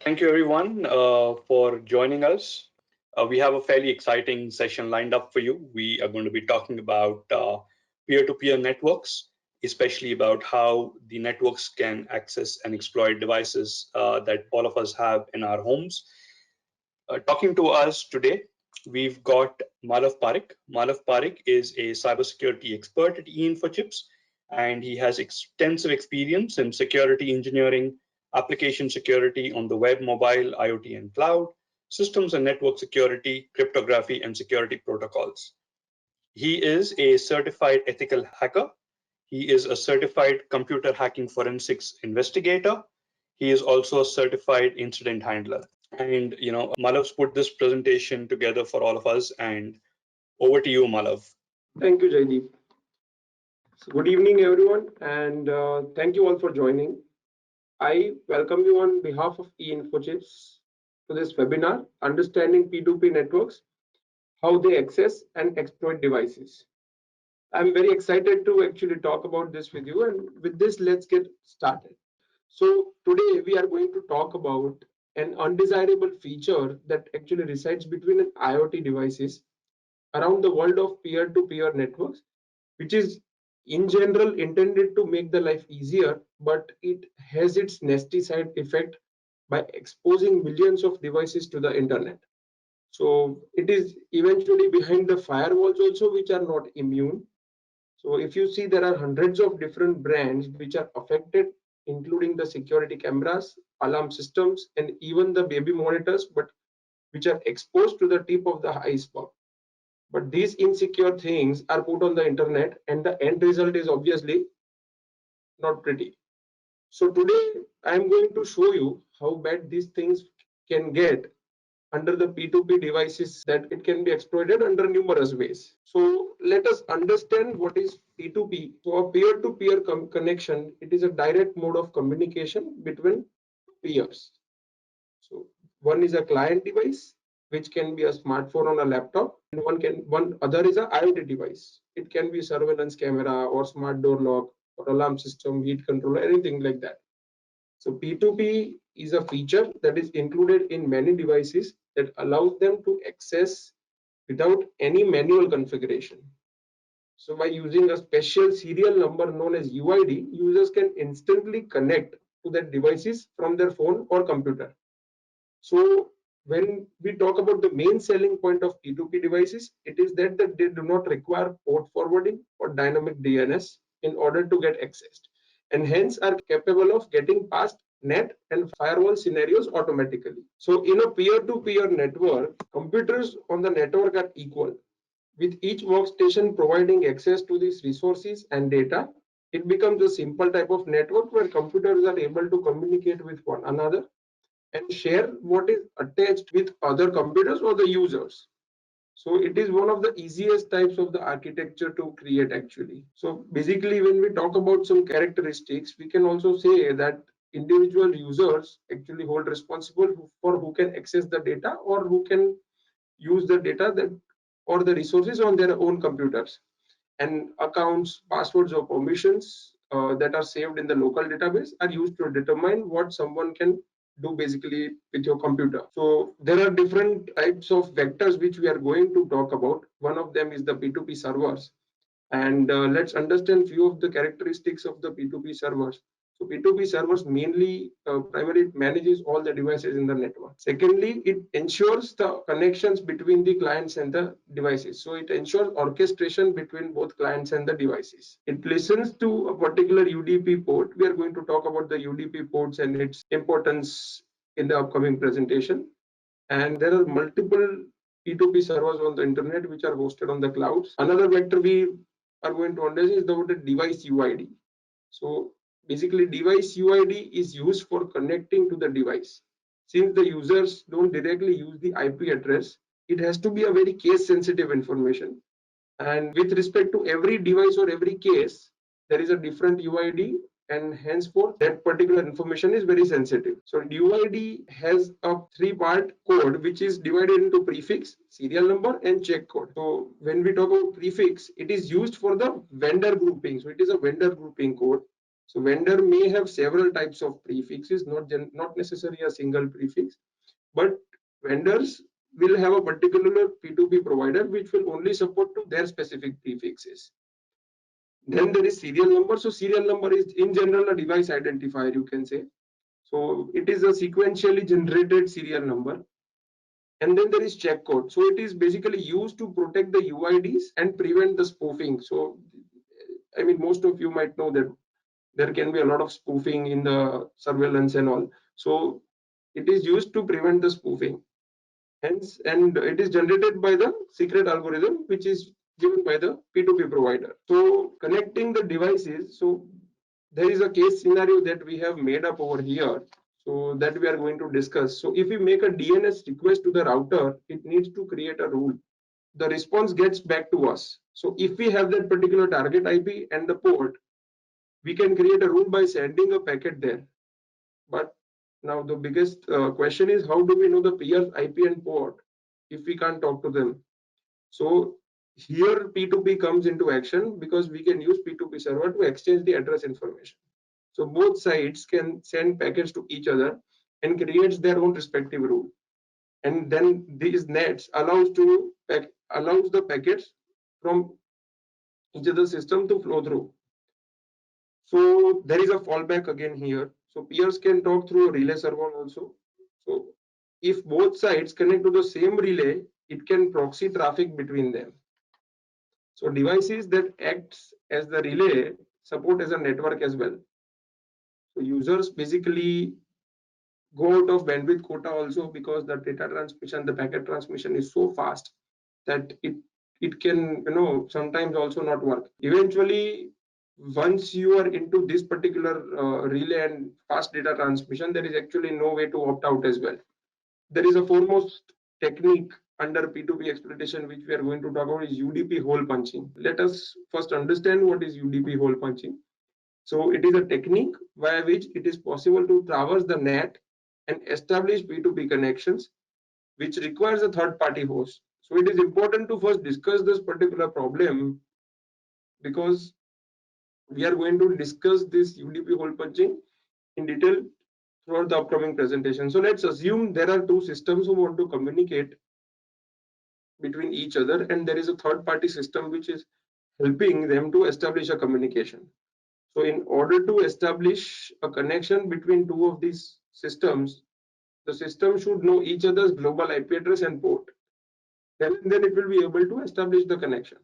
Thank you, everyone, for joining us. We have a fairly exciting session lined up for you. We are going to be talking about peer-to-peer networks, especially about how the networks can access and exploit devices that all of us have in our homes. Talking to us today, we've got Malav Parekh. Malav Parekh is a cybersecurity expert at eInfochips, and he has extensive experience in security engineering, application security on the web, mobile, IoT, and cloud, systems and network security, cryptography, and security protocols. He is a certified ethical hacker. He is a certified computer hacking forensics investigator. He is also a certified incident handler. And Malav's put this presentation together for all of us. And over to you, Malav. Thank you, Jaideep. So good evening, everyone, and thank you all for joining. I welcome you on behalf of eInfochips to this webinar, Understanding P2P Networks, How They Access and Exploit Devices. I'm very excited to actually talk about this with you, and with this, let's get started. So today we are going to talk about an undesirable feature that actually resides between an IoT devices around the world of peer-to-peer networks, which is in general intended to make the life easier, but it has its nasty side effect by exposing millions of devices to the internet. So it is eventually behind the firewalls also, which are not immune. So if you see, there are hundreds of different brands which are affected, including the security cameras, alarm systems, and even the baby monitors, but which are exposed to the tip of the iceberg. But these insecure things are put on the internet, and the end result is obviously not pretty. So today I am going to show you how bad these things can get under the P2P devices, that it can be exploited under numerous ways. So let us understand what is P2P. So a peer-to-peer connection, it is a direct mode of communication between peers. So one is a client device, which can be a smartphone on a laptop, and one other is a IoT device. It can be surveillance camera or smart door lock or alarm system, heat controller, anything like that. So P2P is a feature that is included in many devices that allows them to access without any manual configuration. So by using a special serial number known as UID, users can instantly connect to their devices from their phone or computer. So when we talk about the main selling point of P2P devices, it is that they do not require port forwarding or dynamic DNS in order to get accessed, and hence are capable of getting past net and firewall scenarios automatically. So in a peer-to-peer network, computers on the network are equal, with each workstation providing access to these resources and data. It becomes a simple type of network where computers are able to communicate with one another and share what is attached with other computers or the users. So it is one of the easiest types of the architecture to create actually. So basically, when we talk about some characteristics, we can also say that individual users actually hold responsible for who can access the data or who can use the data that or the resources on their own computers. And accounts, passwords, or permissions that are saved in the local database are used to determine what someone can do basically with your computer. So there are different types of vectors which we are going to talk about. One of them is the P2P servers, and let's understand few of the characteristics of the P2P servers. So P2P servers mainly primarily manages all the devices in the network. Secondly, it ensures the connections between the clients and the devices. So it ensures orchestration between both clients and the devices. It listens to a particular UDP port. We are going to talk about the UDP ports and its importance in the upcoming presentation. And there are multiple P2P servers on the internet which are hosted on the clouds. Another vector we are going to understand is the device UID. So basically, device UID is used for connecting to the device. Since the users don't directly use the IP address, it has to be a very case sensitive information. And with respect to every device or every case, there is a different UID, and henceforth that particular information is very sensitive. So UID has a three-part code which is divided into prefix, serial number, and check code. So when we talk about prefix, it is used for the vendor grouping. So it is a vendor grouping code. So vendor may have several types of prefixes, not necessarily a single prefix, but vendors will have a particular P2P provider which will only support to their specific prefixes. Then there is serial number. So serial number is in general a device identifier, you can say. So it is a sequentially generated serial number. And then there is check code. So it is basically used to protect the UIDs and prevent the spoofing. So I mean, most of you might know that there can be a lot of spoofing in the surveillance and all. So it is used to prevent the spoofing. Hence, and it is generated by the secret algorithm, which is given by the P2P provider. So connecting the devices. So there is a case scenario that we have made up over here. So that we are going to discuss. So if we make a DNS request to the router, it needs to create a rule. The response gets back to us. So if we have that particular target IP and the port, we can create a rule by sending a packet there. But now the biggest question is, how do we know the peer's IP and port if we can't talk to them? So here P2P comes into action because we can use P2P server to exchange the address information. So both sides can send packets to each other and creates their own respective rule. And then these nets allows the packets from each other's system to flow through. So there is a fallback again here. So peers can talk through a relay server also. So if both sides connect to the same relay, it can proxy traffic between them. So devices that acts as the relay support as a network as well. So users basically go out of bandwidth quota also because the data transmission, the packet transmission is so fast that it can sometimes also not work. Eventually, once you are into this particular relay and fast data transmission, there is actually no way to opt out as well. There is a foremost technique under P2P exploitation which we are going to talk about is UDP hole punching. Let us first understand what is UDP hole punching. So it is a technique via which it is possible to traverse the net and establish P2P connections, which requires a third party host. So it is important to first discuss this particular problem because we are going to discuss this UDP hole punching in detail throughout the upcoming presentation. So let's assume there are two systems who want to communicate between each other, and there is a third party system which is helping them to establish a communication. So in order to establish a connection between two of these systems, the system should know each other's global IP address and port. Then it will be able to establish the connection.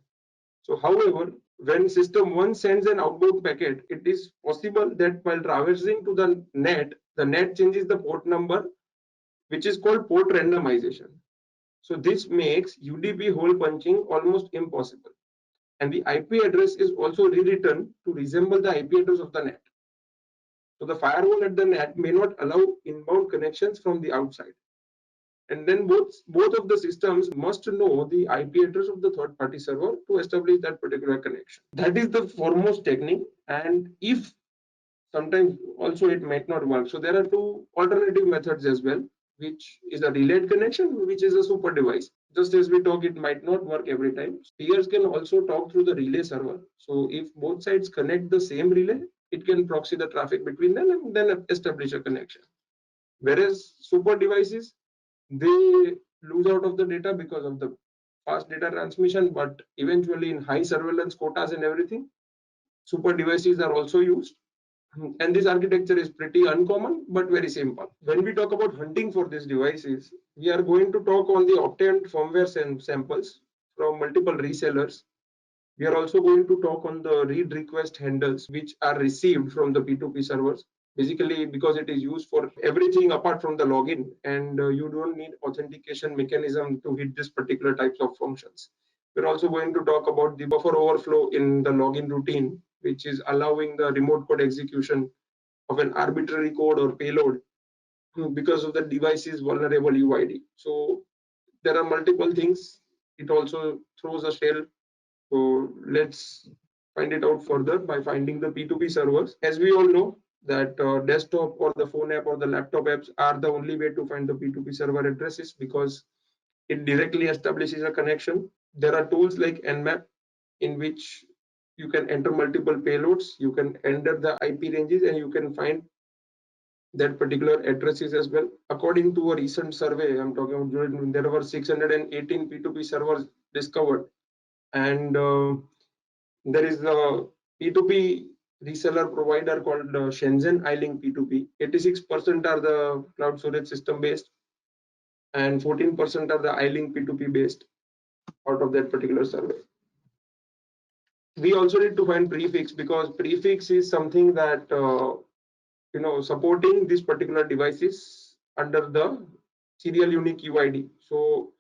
So however, when system 1 sends an outbound packet, it is possible that while traversing to the net changes the port number, which is called port randomization. So this makes UDP hole punching almost impossible. And the IP address is also rewritten to resemble the IP address of the net. So the firewall at the net may not allow inbound connections from the outside. And then both of the systems must know the IP address of the third party server to establish that particular connection. That is the foremost technique. And if sometimes also it might not work, so there are two alternative methods as well, which is a relayed connection, which is a super device. Just as we talk, it might not work every time. Peers can also talk through the relay server. So if both sides connect the same relay, it can proxy the traffic between them and then establish a connection. Whereas super devices, they lose out of the data because of the fast data transmission, but eventually in high surveillance quotas and everything, super devices are also used. And this architecture is pretty uncommon but very simple. When we talk about hunting for these devices, we are going to talk on the obtained firmware samples from multiple resellers. We are also going to talk on the read request handles which are received from the P2P servers, basically because it is used for everything apart from the login, and you don't need authentication mechanism to hit this particular types of functions. We're also going to talk about the buffer overflow in the login routine, which is allowing the remote code execution of an arbitrary code or payload because of the device's vulnerable UID. So there are multiple things. It also throws a shell. So let's find it out further by finding the P2P servers. As we all know that desktop or the phone app or the laptop apps are the only way to find the P2P server addresses because it directly establishes a connection. There are tools like Nmap in which you can enter multiple payloads, you can enter the IP ranges, and you can find that particular addresses as well. According to a recent survey, I'm talking about, there were 618 P2P servers discovered, and there is a P2P reseller provider called Shenzhen iLink P2P. 86% are the cloud storage system based, and 14% are the iLink P2P based out of that particular survey. We also need to find prefix, because prefix is something that supporting these particular devices under the serial unique UID. So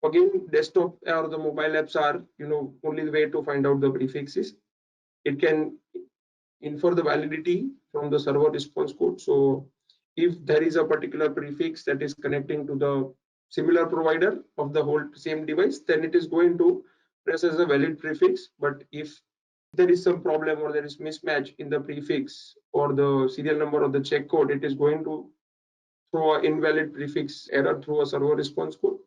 again, desktop or the mobile apps are only the way to find out the prefixes. It can infer the validity from the server response code. So if there is a particular prefix that is connecting to the similar provider of the whole same device, then it is going to press as a valid prefix. But if there is some problem or there is mismatch in the prefix or the serial number of the check code, it is going to throw an invalid prefix error through a server response code.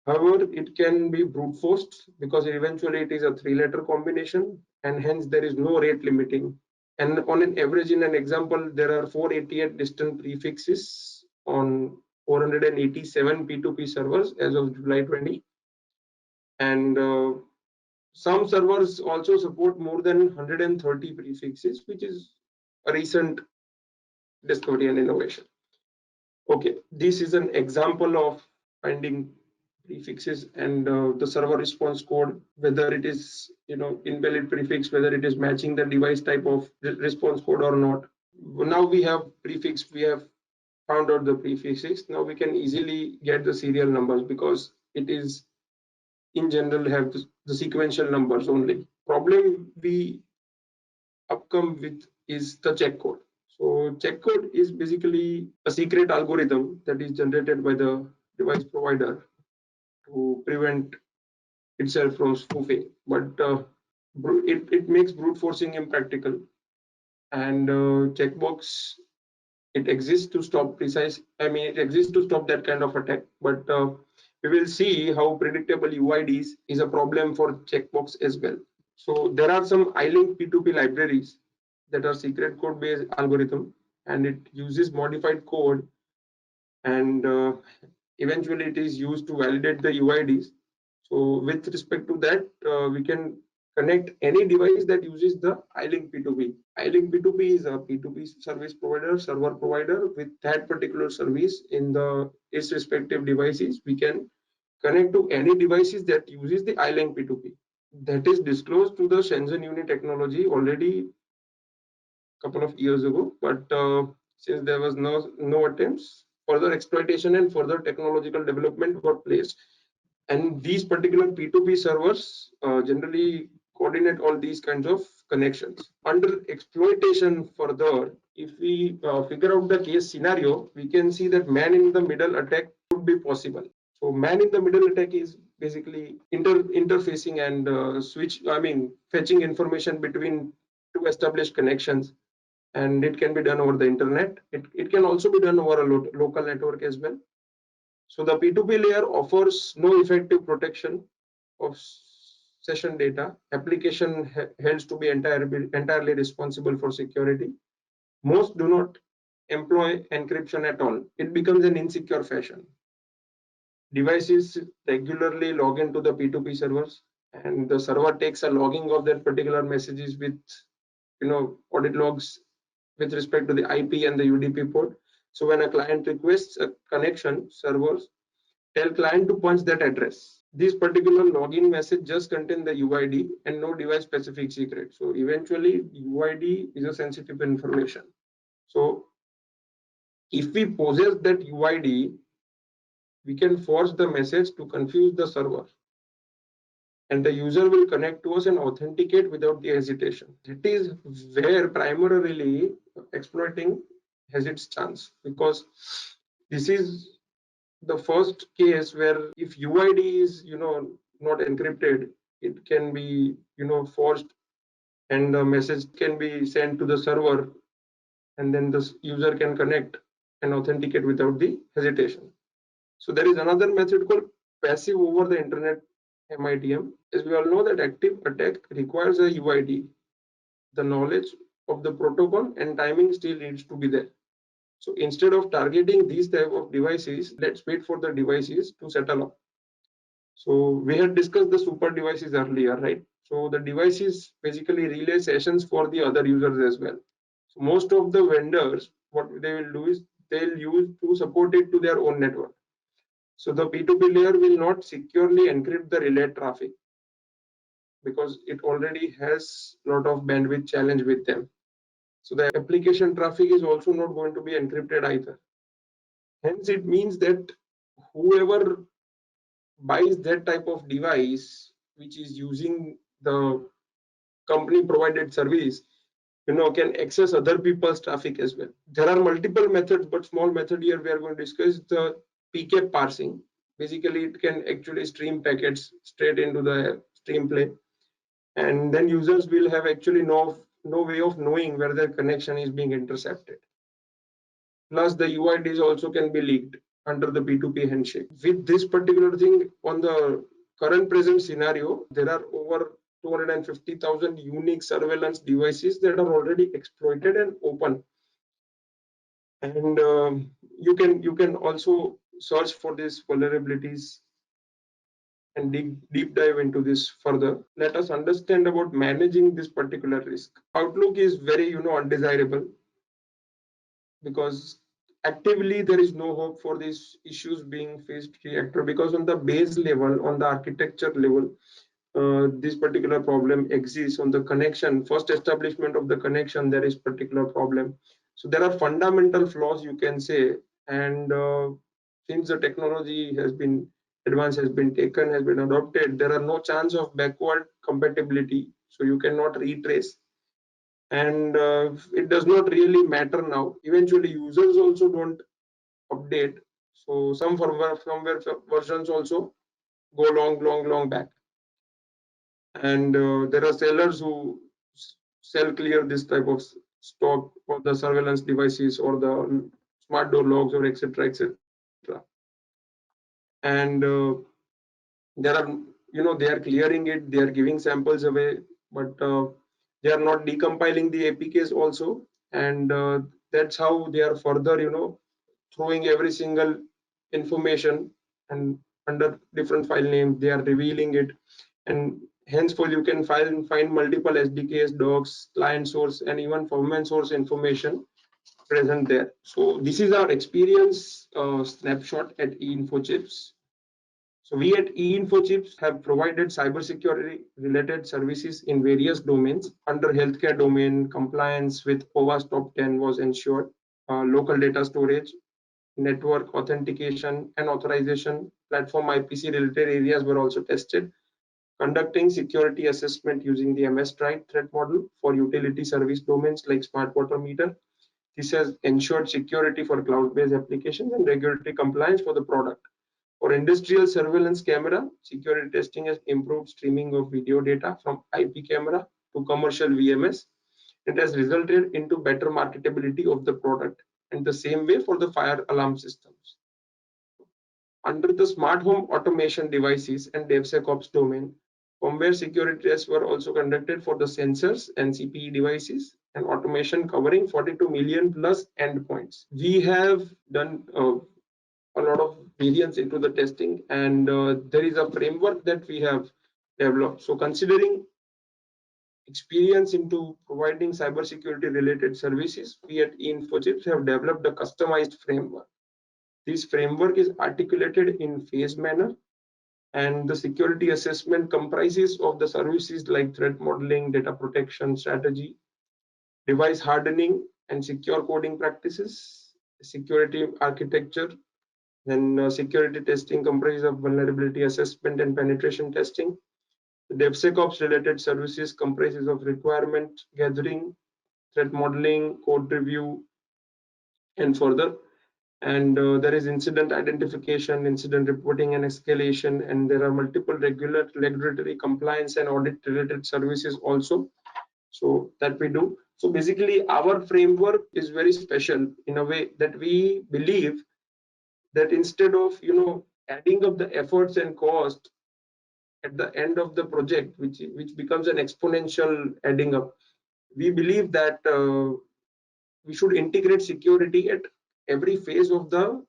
However, it can be brute forced, because eventually it is a 3-letter combination, and hence there is no rate limiting. And on an average, in an example, there are 488 distant prefixes on 487 P2P servers as of July 20. And some servers also support more than 130 prefixes, which is a recent discovery and innovation. Okay, this is an example of finding prefixes and the server response code, whether it is invalid prefix, whether it is matching the device type of response code or not. Now we have prefix, we have found out the prefixes. Now we can easily get the serial numbers, because it is in general have the sequential numbers only. Problem we upcome with is the check code. So check code is basically a secret algorithm that is generated by the device provider to prevent itself from spoofing. But it makes brute forcing impractical. And checkbox, it exists to stop it exists to stop that kind of attack. But we will see how predictable UIDs is a problem for checkbox as well. So there are some iLink P2P libraries that are secret code based algorithm, and it uses modified code, and eventually it is used to validate the UIDs. So with respect to that, we can connect any device that uses the iLink P2P. iLink P2P is a P2P service provider, server provider with that particular service in its respective devices. We can connect to any devices that uses the iLink P2P. That is disclosed to the Shenzhen Uni technology already a couple of years ago, but since there was no attempts, further exploitation and further technological development were placed. And these particular P2P servers generally coordinate all these kinds of connections. Under exploitation further, if we figure out the case scenario, we can see that man in the middle attack could be possible. So man in the middle attack is basically interfacing and fetching information between two established connections, and it can be done over the internet. It can also be done over a local network as well. So the P2P layer offers no effective protection of session data. Application held to be entirely responsible for security. Most do not employ encryption at all. It becomes an insecure fashion. Devices regularly log into the P2P servers, and the server takes a logging of that particular messages with audit logs with respect to the IP and the UDP port. So when a client requests a connection, servers tell client to punch that address. This particular login message just contains the UID and no device specific secret. So eventually UID is a sensitive information. So if we possess that UID, we can force the message to confuse the server, and the user will connect to us and authenticate without the hesitation. It is where primarily exploiting has its chance, because this is the first case where if UID is not encrypted, it can be forged, and the message can be sent to the server, and then the user can connect and authenticate without the hesitation. So there is another method called passive over the internet MITM. As we all know that active attack requires a UID. The knowledge of the protocol and timing still needs to be there. So instead of targeting these type of devices, let's wait for the devices to settle up. So we had discussed the super devices earlier, right? So the devices basically relay sessions for the other users as well. So most of the vendors, what they will do is they'll use to support it to their own network. So the P2P layer will not securely encrypt the relay traffic because it already has a lot of bandwidth challenge with them. So the application traffic is also not going to be encrypted either. Hence, it means that whoever buys that type of device, which is using the company provided service, can access other people's traffic as well. There are multiple methods, but small method here we are going to discuss the PK parsing. Basically, it can actually stream packets straight into the stream plane, and then users will have actually no way of knowing where their connection is being intercepted. Plus, the UIDs also can be leaked under the P2P handshake. With this particular thing, on the current present scenario, there are over 250,000 unique surveillance devices that are already exploited and open. And you can also search for these vulnerabilities and deep dive into this further. Let us understand about managing this particular risk. Outlook is very undesirable because actively there is no hope for these issues being faced reactor, because on the base level, on the architecture level, this particular problem exists. On the connection, first establishment of the connection, there is particular problem. So there are fundamental flaws, you can say. And since the technology has been advanced, has been taken, has been adopted, there are no chance of backward compatibility, so you cannot retrace. And it does not really matter now. Eventually users also don't update, so some firmware versions also go long back. And there are sellers who sell clear this type of stock for the surveillance devices or the smart door logs or etc. And there are they are clearing it, they are giving samples away, but they are not decompiling the APKs also. And that's how they are further throwing every single information, and under different file names they are revealing it. And henceforth you can find multiple SDKs, docs, client source, and even firmware source information present there. So this is our experience snapshot at eInfochips. So we at eInfochips have provided cybersecurity related services in various domains. Under healthcare domain, compliance with OWASP top 10 was ensured. Local data storage, network authentication and authorization, platform IPC related areas were also tested. Conducting security assessment using the MS-TRIDE threat model for utility service domains like smart water meter. This has ensured security for cloud-based applications and regulatory compliance for the product. For industrial surveillance camera, security testing has improved streaming of video data from IP camera to commercial VMS. It has resulted into better marketability of the product, and the same way for the fire alarm systems. Under the smart home automation devices and DevSecOps domain, firmware security tests were also conducted for the sensors and CPE devices and automation covering 42 million plus endpoints. We have done a lot of variance into the testing, and there is a framework that we have developed. So considering experience into providing cybersecurity related services, we at eInfochips have developed a customized framework. This framework is articulated in phased manner, and the security assessment comprises of the services like threat modeling, data protection strategy, device hardening and secure coding practices, security architecture. Then security testing comprises of vulnerability assessment and penetration testing. The DevSecOps related services comprises of requirement gathering, threat modeling, code review, and further. And there is incident identification, incident reporting and escalation, and there are multiple regulatory compliance and audit related services also, so that we do. So basically our framework is very special in a way that we believe that instead of adding up the efforts and cost at the end of the project, which becomes an exponential adding up. We believe that we should integrate security at every phase of the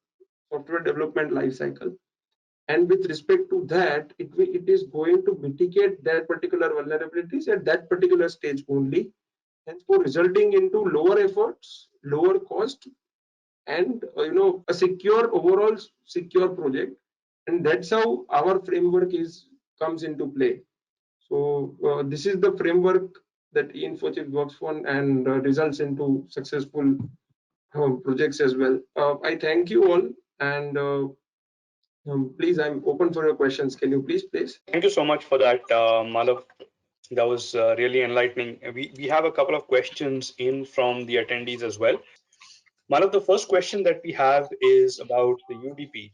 software development lifecycle. And with respect to that, it is going to mitigate that particular vulnerabilities at that particular stage only, henceforth resulting into lower efforts, lower cost, and a secure overall secure project. And that's how our framework is comes into play. So this is the framework that Infosys works on and results into successful projects as well. I thank you all, and please, I'm open for your questions. Can you please? Thank you so much for that, Malav. That was really enlightening. We have a couple of questions in from the attendees as well. Malav, the first question that we have is about the UDP.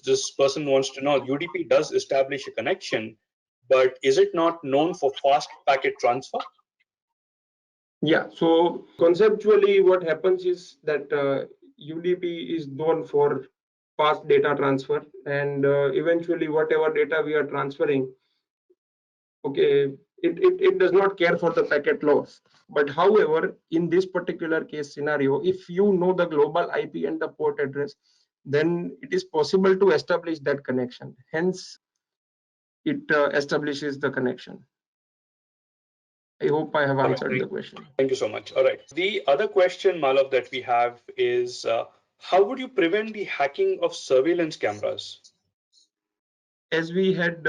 This person wants to know UDP does establish a connection, but is it not known for fast packet transfer? Yeah, so conceptually, what happens is that UDP is known for fast data transfer, and eventually, whatever data we are transferring, okay, it does not care for the packet loss. But however, in this particular case scenario, if you know the global IP and the port address, then it is possible to establish that connection. Hence, it establishes the connection. I hope I have answered the question. Thank you so much. All right. The other question, Malav, that we have is how would you prevent the hacking of surveillance cameras? As we had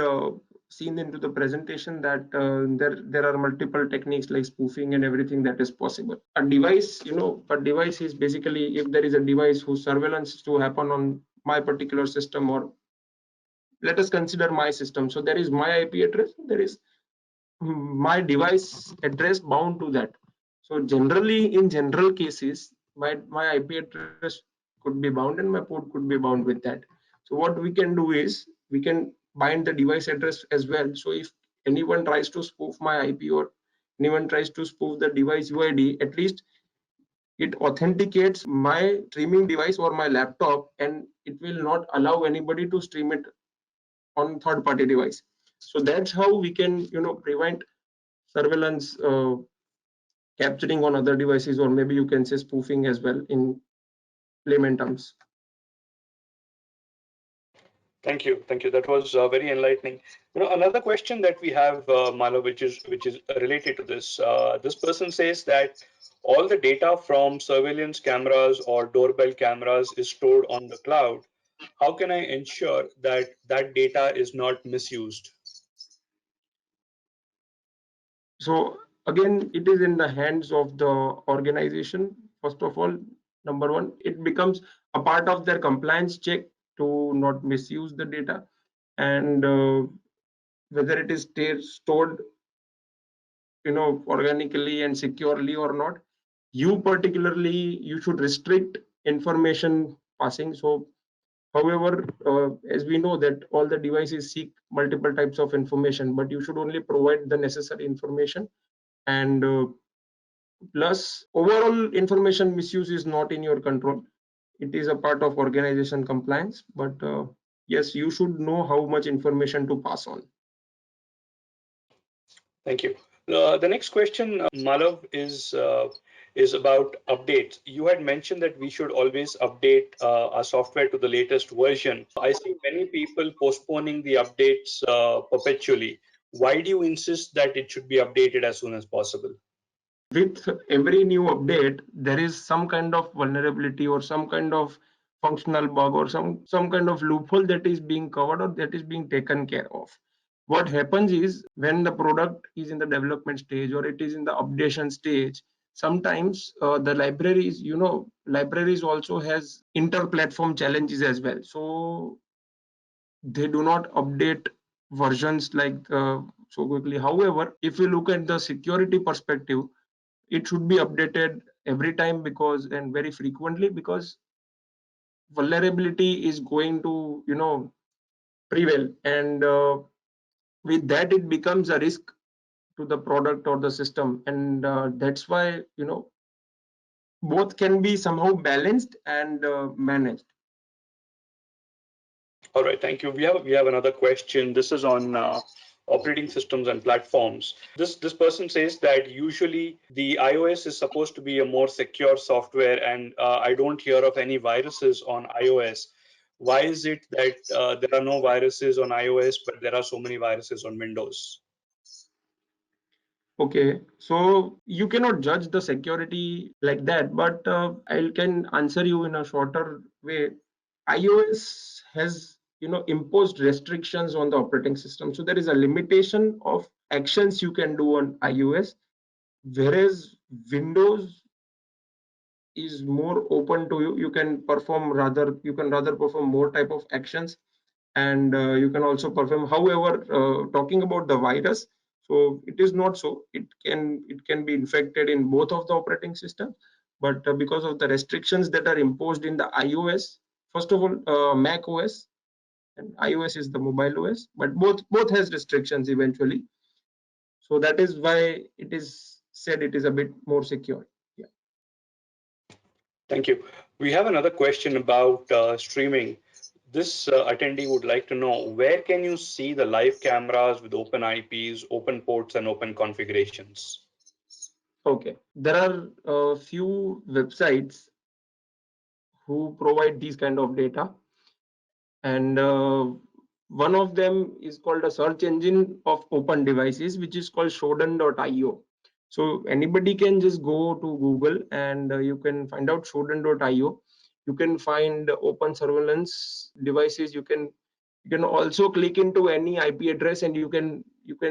seen into the presentation, that there are multiple techniques like spoofing and everything that is possible. A device is basically, if there is a device whose surveillance is to happen on my particular system, or let us consider my system. So there is my IP address, there is my device address bound to that. So generally, in general cases, my IP address could be bound and my port could be bound with that. So what we can do is we can bind the device address as well. So if anyone tries to spoof my IP or anyone tries to spoof the device UID, at least it authenticates my streaming device or my laptop, and it will not allow anybody to stream it on third party device. So that's how we can prevent surveillance capturing on other devices, or maybe you can say spoofing as well in layman terms. Thank you, thank you. That was very enlightening. Another question that we have, Malav, which is related to this. This person says that all the data from surveillance cameras or doorbell cameras is stored on the cloud. How can I ensure that that data is not misused? So again, it is in the hands of the organization. First of all, number one, it becomes a part of their compliance check to not misuse the data, and whether it is stored organically and securely or not. You particularly, you should restrict information passing. So however, as we know that all the devices seek multiple types of information, but you should only provide the necessary information. And plus, overall information misuse is not in your control. It is a part of organization compliance. But yes, you should know how much information to pass on. Thank you. The next question, Malav, is about updates. You had mentioned that we should always update our software to the latest version. I see many people postponing the updates perpetually. Why do you insist that it should be updated as soon as possible? With every new update, there is some kind of vulnerability or some kind of functional bug or some kind of loophole that is being covered or that is being taken care of. What happens is when the product is in the development stage or it is in the updation stage, sometimes the libraries also has inter-platform challenges as well. So they do not update versions like so quickly. However, if you look at the security perspective, it should be updated every time because and very frequently, because vulnerability is going to prevail, and with that it becomes a risk to the product or the system, and that's why both can be somehow balanced and managed. All right, thank you. We have another question. This is on operating systems and platforms. This person says that usually the iOS is supposed to be a more secure software, and I don't hear of any viruses on iOS. Why is it that there are no viruses on iOS, but there are so many viruses on Windows? Okay, so you cannot judge the security like that, but I can answer you in a shorter way. iOS has, imposed restrictions on the operating system, so there is a limitation of actions you can do on iOS, whereas Windows is more open to you. You can rather perform more type of actions, and you can also perform. However, talking about the virus, so it is not so. It can be infected in both of the operating systems, but because of the restrictions that are imposed in the iOS, first of all, Mac OS and iOS is the mobile OS, but both has restrictions eventually. So that is why it is said it is a bit more secure. Yeah. Thank you. We have another question about streaming. This attendee would like to know, where can you see the live cameras with open IPs, open ports, and open configurations? Okay. There are a few websites who provide these kind of data, and one of them is called a search engine of open devices, which is called shodan.io. So anybody can just go to Google, and you can find out shodan.io. You can find open surveillance devices. You can also click into any IP address, and you can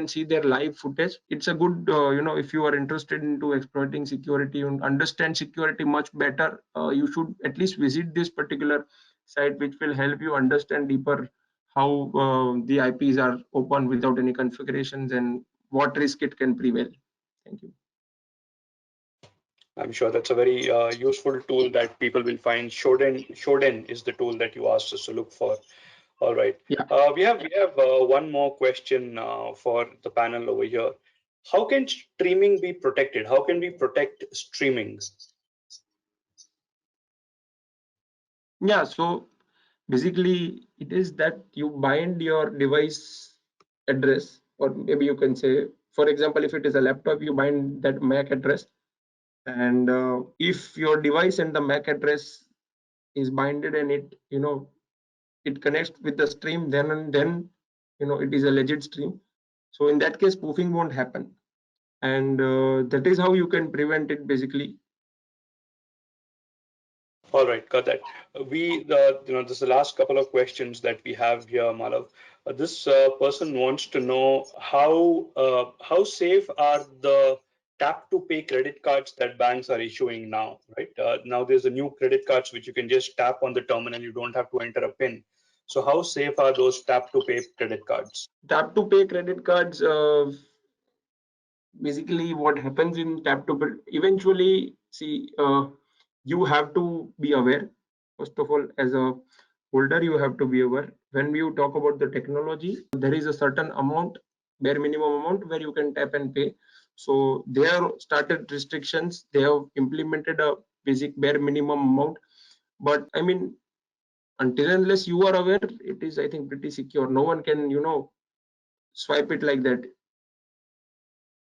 see their live footage. It's a good, if you are interested into exploiting security and understand security much better, you should at least visit this particular site, which will help you understand deeper how the IPs are open without any configurations and what risk it can prevail. Thank you. I'm sure that's a very useful tool that people will find. Shodan is the tool that you asked us to look for. All right. Yeah. We have one more question for the panel over here. How can streaming be protected? How can we protect streaming? Yeah. So basically, it is that you bind your device address, or maybe you can say, for example, if it is a laptop, you bind that MAC address, and if your device and the MAC address is binded, and it connects with the stream, then it is a legit stream. So in that case, spoofing won't happen, and that is how you can prevent it basically. All right, got that. This is the last couple of questions that we have here, Malav. This person wants to know how safe are the tap to pay credit cards that banks are issuing now, right? Now there's a new credit cards which you can just tap on the terminal. You don't have to enter a PIN. So how safe are those tap to pay credit cards? Tap to pay credit cards, basically what happens in tap to pay, eventually, see, you have to be aware. First of all, as a holder, you have to be aware. When you talk about the technology, there is a certain amount, bare minimum amount, where you can tap and pay. So they have started restrictions. They have implemented a basic bare minimum amount. But I mean, until and unless you are aware, it is, I think, pretty secure. No one can, swipe it like that.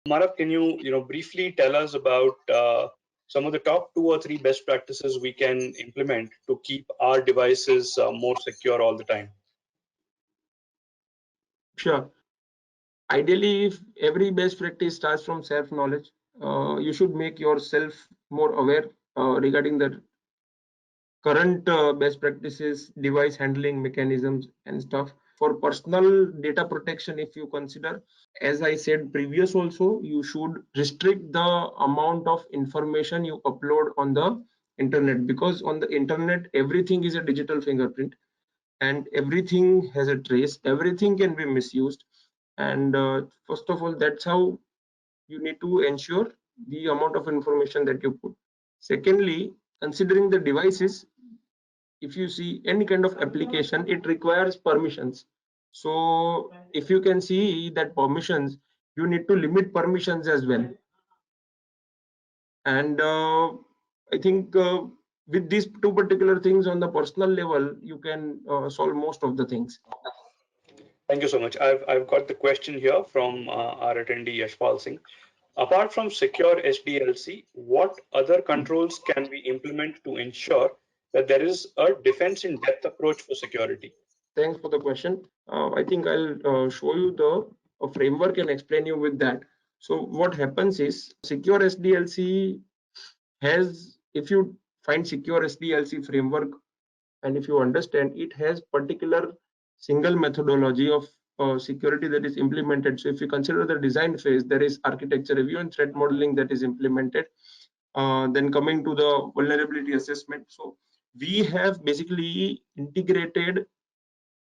Marav, can you briefly tell us about some of the top 2 or 3 best practices we can implement to keep our devices more secure all the time? Sure. Ideally, if every best practice starts from self knowledge, you should make yourself more aware regarding the current best practices, device handling mechanisms, and stuff. For personal data protection, if you consider, as I said previous also, you should restrict the amount of information you upload on the internet, because on the internet everything is a digital fingerprint, and everything has a trace, everything can be misused. And first of all, that's how you need to ensure the amount of information that you put. Secondly, considering the devices, if you see any kind of application, it requires permissions. So if you can see that permissions, you need to limit permissions as well. And I think with these two particular things on the personal level, you can solve most of the things. Thank you so much. I've got the question here from our attendee Yashpal Singh. Apart from secure SDLC, what other controls can we implement to ensure that there is a defense in depth approach for security? Thanks for the question. I think I'll show you the framework and explain you with that. So what happens is secure SDLC has, if you find secure SDLC framework and if you understand, it has particular single methodology of security that is implemented. So if you consider the design phase, there is architecture review and threat modeling that is implemented. Then coming to the vulnerability assessment. So we have basically integrated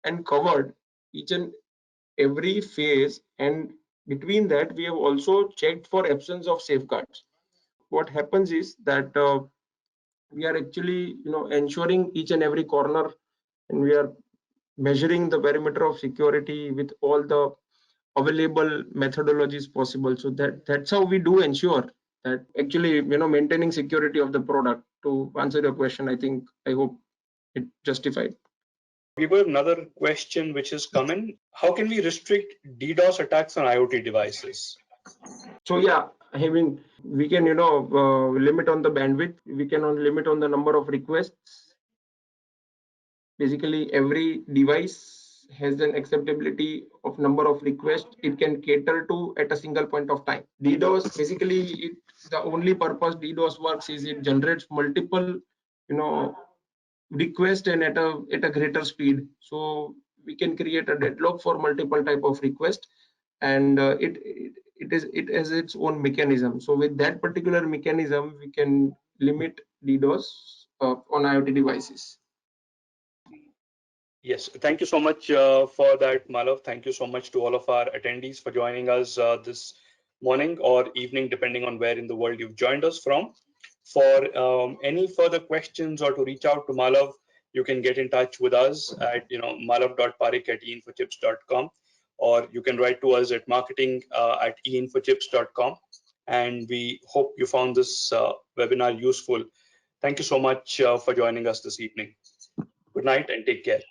and covered each and every phase, and between that we have also checked for absence of safeguards. What happens is that we are actually ensuring each and every corner, and we are measuring the perimeter of security with all the available methodologies possible. So that's how we do ensure that actually maintaining security of the product. To answer your question, I hope it justified. We've got another question which has come in. How can we restrict DDoS attacks on IoT devices? So yeah, I mean, we can limit on the bandwidth, we can limit on the number of requests. Basically every device has an acceptability of number of requests it can cater to at a single point of time. DDoS, basically the only purpose DDoS works is it generates multiple request and at a greater speed. So we can create a deadlock for multiple type of request, and it has its own mechanism. So with that particular mechanism, we can limit DDoS on IoT devices. Yes, thank you so much for that, Malav. Thank you so much to all of our attendees for joining us this morning or evening, depending on where in the world you've joined us from. For any further questions or to reach out to Malav, you can get in touch with us at malav.parik@einfochips.com, or you can write to us at marketing@einfochips.com. And we hope you found this webinar useful. Thank you so much for joining us this evening. Good night and take care.